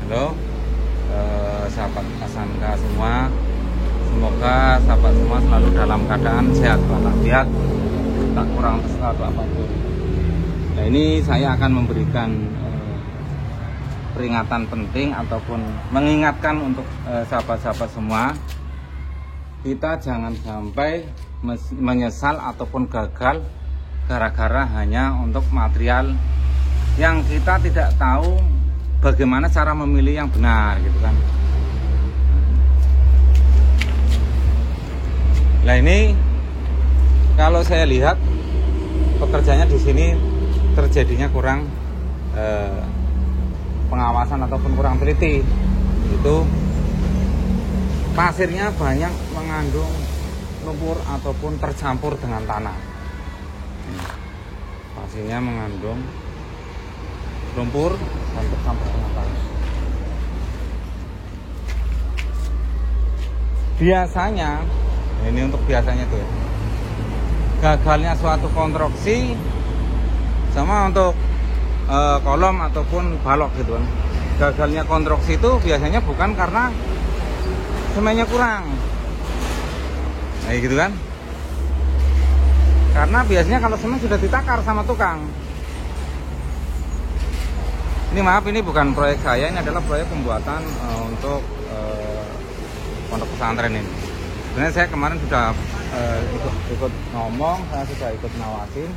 Halo sahabat SMK semua, semoga sahabat semua selalu dalam keadaan sehat walafiat, tak kurang sesuatu apapun. Nah, ini saya akan memberikan peringatan penting ataupun mengingatkan untuk sahabat-sahabat semua, kita jangan sampai menyesal ataupun gagal gara-gara hanya untuk material yang kita tidak tahu bagaimana cara memilih yang benar, gitu kan. Nah, ini kalau saya lihat pekerjaannya di sini terjadinya kurang pengawasan ataupun kurang teliti. Itu pasirnya banyak mengandung lumpur ataupun tercampur dengan tanah. Pasirnya mengandung lumpur dan tercampur dengan tanah. Biasanya, ini untuk biasanya tuh ya, gagalnya suatu konstruksi sama untuk kolom ataupun balok gitu kan. Gagalnya konstruksi itu biasanya bukan karena semennya kurang, nah gitu kan. Karena biasanya kalau semen sudah ditakar sama tukang. Ini maaf, ini bukan proyek saya, ini adalah proyek pembuatan untuk pondok pesantren ini. Sebenarnya saya kemarin sudah ikut ngomong, saya sudah ikut ngawasin,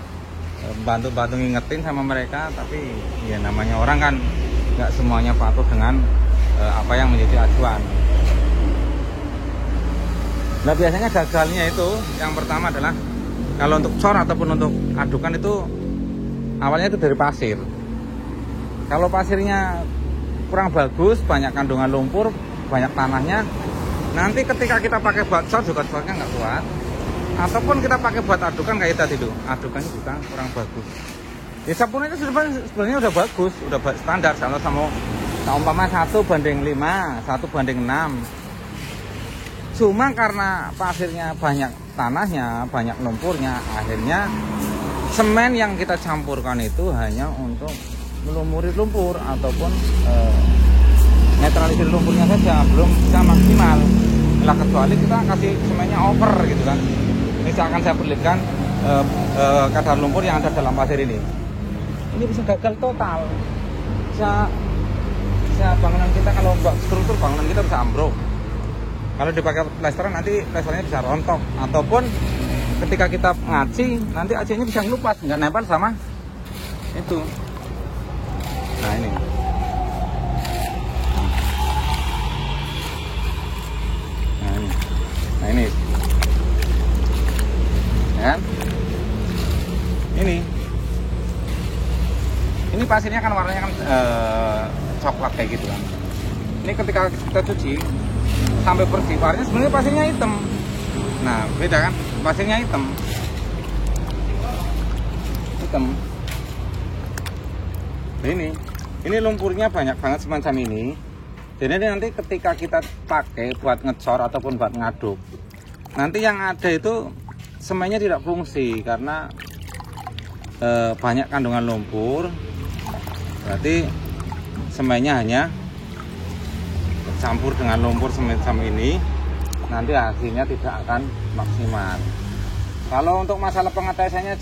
bantu ngingetin sama mereka, tapi ya namanya orang kan nggak semuanya patuh dengan apa yang menjadi acuan. Nah, biasanya gagalnya itu yang pertama adalah kalau untuk cor ataupun untuk adukan itu awalnya itu dari pasir. Kalau pasirnya kurang bagus, banyak kandungan lumpur, banyak tanahnya, nanti ketika kita pakai buat cor juga cornya nggak kuat. Ataupun kita pakai buat adukan kayak tadi tuh, adukannya juga kurang bagus. Ya sabun itu sebenarnya udah bagus, udah standar. Kalau sama umpama 1:5, 1:6. Cuma karena pasirnya banyak tanahnya, banyak lumpurnya, akhirnya semen yang kita campurkan itu hanya untuk melumuri lumpur ataupun netralisir lumpurnya saja, belum bisa maksimal. Nah, kecuali kita kasih semennya over gitu kan. Misalkan saya perlihatkan kadar lumpur yang ada dalam pasir ini bisa gagal total. Bisa bangunan kita, kalau struktur bangunan kita bisa ambruk. Kalau dipakai plesteran nanti plesternya bisa rontok, ataupun ketika kita ngaci nanti AC-nya bisa ngelupas, nggak nempel sama itu. Nah ini, nah ini, ya. Ini pasirnya kan warnanya kan coklat kayak gitu kan. Ini ketika kita cuci sampai bersih, warnanya sebenarnya pasirnya hitam. Nah, beda kan? Pasirnya hitam. Ini lumpurnya banyak banget semacam ini. Jadi nanti ketika kita pakai buat ngecor ataupun buat ngaduk, nanti yang ada itu semennya tidak fungsi karena banyak kandungan lumpur. Berarti semennya hanya campur dengan lumpur semacam ini, nanti hasilnya tidak akan maksimal. Kalau untuk masalah pengetesannya,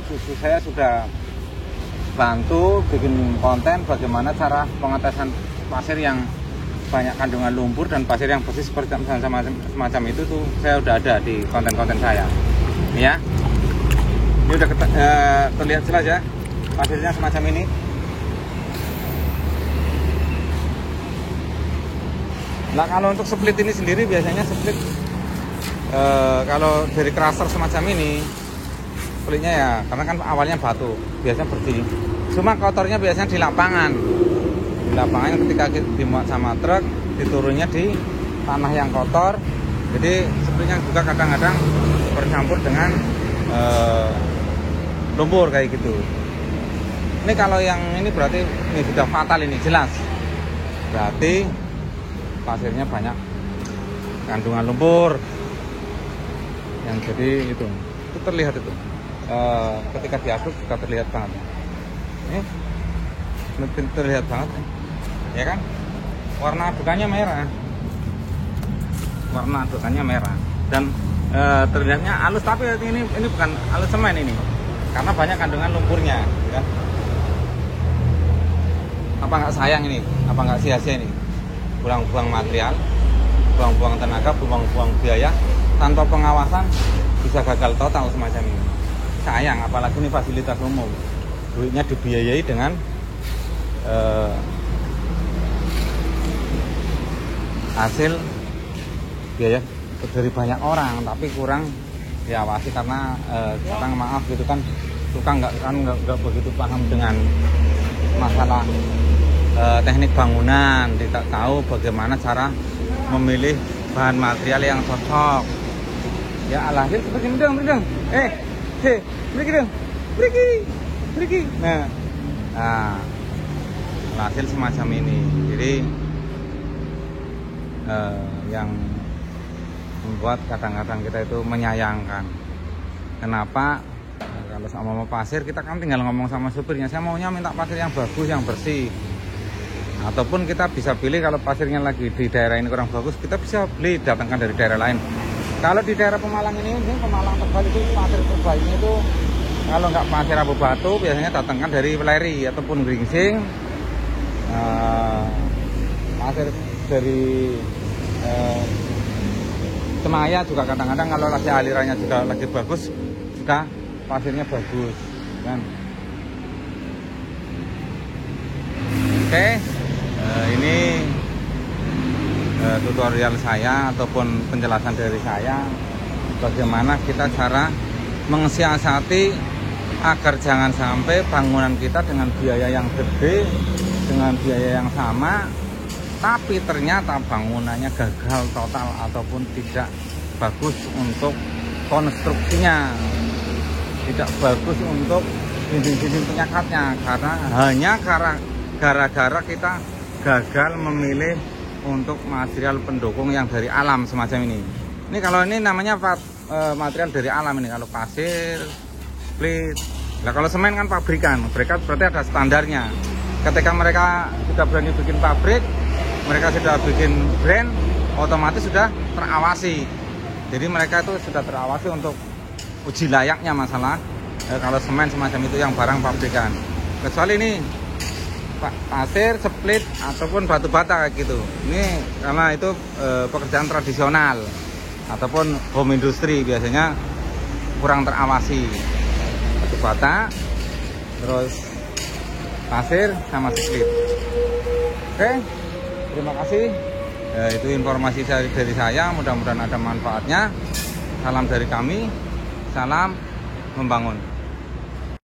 justru saya sudah bantu bikin konten bagaimana cara pengetesan pasir yang banyak kandungan lumpur dan pasir yang bersih seperti semacam itu tuh, saya udah ada di konten-konten saya. Ini ya, ini udah terlihat jelas ya pasirnya semacam ini. Nah, kalau untuk split ini sendiri biasanya split kalau dari crusher semacam ini, splitnya ya karena kan awalnya batu, biasanya bersih. Cuma kotornya biasanya di lapangan. Di lapangan ketika dimuat sama truk, diturunnya di tanah yang kotor. Jadi splitnya juga kadang-kadang bercampur dengan lumpur kayak gitu. Ini kalau yang ini berarti ini sudah fatal, ini jelas. Berarti pasirnya banyak kandungan lumpur yang jadi itu terlihat itu ketika diaduk juga terlihat banget. Ini terlihat banget ya kan. warna adukannya merah. Warna adukannya merah dan terlihatnya halus, tapi ini bukan halus semen ini, karena banyak kandungan lumpurnya, ya. Apa nggak sayang ini? Apa nggak sia-sia ini? Buang-buang material, buang-buang tenaga, buang-buang biaya, tanpa pengawasan bisa gagal total semacam ini. Sayang, apalagi ini fasilitas umum, duitnya dibiayai dengan hasil biaya dari banyak orang, tapi kurang diawasi karena kadang maaf gitu kan, tukang nggak begitu paham dengan masalah teknik bangunan, tidak tahu bagaimana cara memilih bahan material yang cocok. Ya alhasil seperti ini dong, pergi. Nah, alhasil semacam ini. Jadi yang membuat kadang-kadang kita itu menyayangkan. Kenapa? Kalau sama pasir kita kan tinggal ngomong sama supirnya, saya maunya minta pasir yang bagus, yang bersih. Ataupun kita bisa pilih kalau pasirnya lagi di daerah ini kurang bagus, kita bisa beli, datangkan dari daerah lain. Kalau di daerah Pemalang ini Pemalang Tegal itu pasir terbaiknya itu kalau nggak pasir abu batu, biasanya datangkan dari Weleri ataupun Gringsing. Pasir dari Semaya juga kadang-kadang kalau lagi alirannya juga lagi bagus, juga pasirnya bagus, kan? Oke, ini tutorial saya ataupun penjelasan dari saya bagaimana kita cara mensiasati agar jangan sampai bangunan kita dengan biaya yang gede, dengan biaya yang sama, tapi ternyata bangunannya gagal total ataupun tidak bagus untuk konstruksinya, tidak bagus untuk dinding-dinding penyekatnya, karena hanya gara-gara kita gagal memilih untuk material pendukung yang dari alam semacam ini. Ini kalau ini namanya material dari alam ini, kalau pasir, split. Nah kalau semen kan pabrikan, mereka berarti ada standarnya. Ketika mereka sudah berani bikin pabrik, mereka sudah bikin brand, otomatis sudah terawasi. Jadi mereka itu sudah terawasi untuk uji layaknya masalah kalau semen semacam itu yang barang pabrikan. Kecuali ini pasir, split ataupun batu bata kayak gitu. Ini karena itu pekerjaan tradisional ataupun home industry, biasanya kurang terawasi. Batu bata, terus pasir sama split. Oke, terima kasih. Itu informasi dari saya, mudah-mudahan ada manfaatnya. Salam dari kami, salam membangun.